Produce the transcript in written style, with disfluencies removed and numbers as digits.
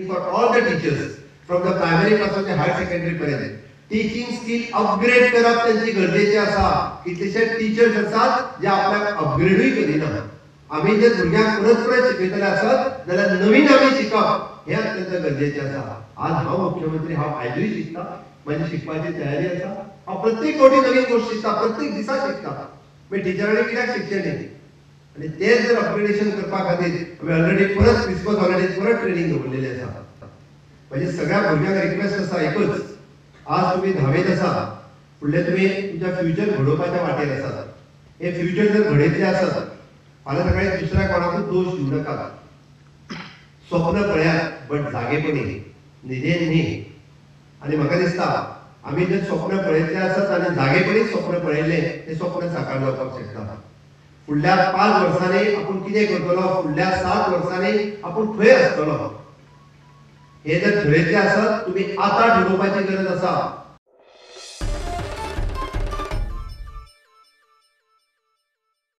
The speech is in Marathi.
For all the teachers from the primary पासून ते हायर सेकंडरी पर्यंत टीचिंग स्किल अपग्रेड करप त्यांची गरजेची आसा. कितलेशे टीचर्स आसात जे आपल्याक अपग्रेडूय करिना. आम्ही जर भुरग्यांक परत परत शिकयतले आसत जाल्यार नवीन आम्ही शिकप हे अत्यंत गरजेचे आसा. आज हांव मुख्यमंत्री हांव आयजूय शिकता, माझी शिकपाची तयारी आसा. हांव प्रत्येक फावटी नवीन गोष्ट शिकता, प्रत्येक दिसा शिकता. मी टिचरांनी कित्याक शिकचें न्ही. आणि ते जर अपग्रेडेशन करपा खातीर आमी ऑलरेडी परत क्रिसमस हॉलिडेज परत ट्रेनिंग दवरलेली आसा. म्हणजे सगळ्या भुरग्यांक रिक्वेस्ट आसा एकच, आज तुम्ही 10वीत आसा, फुडले तुम्ही तुमच्या फ्युचर घडोवपाच्या वाटेर आसात. हे फ्युचर जर घडयतले आसत फाल्यां सकाळी दुसऱ्या कोणाकूच दोष दिवं नाका. स्वप्न पळयात बट जागेपणी न्हिदेन न्ही. आणि म्हाका दिसता आमी जर स्वप्न पळयतले आसत आनी जागेपणी स्वप्न पळयले ते स्वप्न साकार जावपाक शकता. फुडल्या 5 वर्सांनी आपण कितें करतलो, फुडल्या 7 वर्सांनी आपण खंय आसतलो हे जर ठरयतले आसत तुम्ही आता ठरवपाची गरज आसा.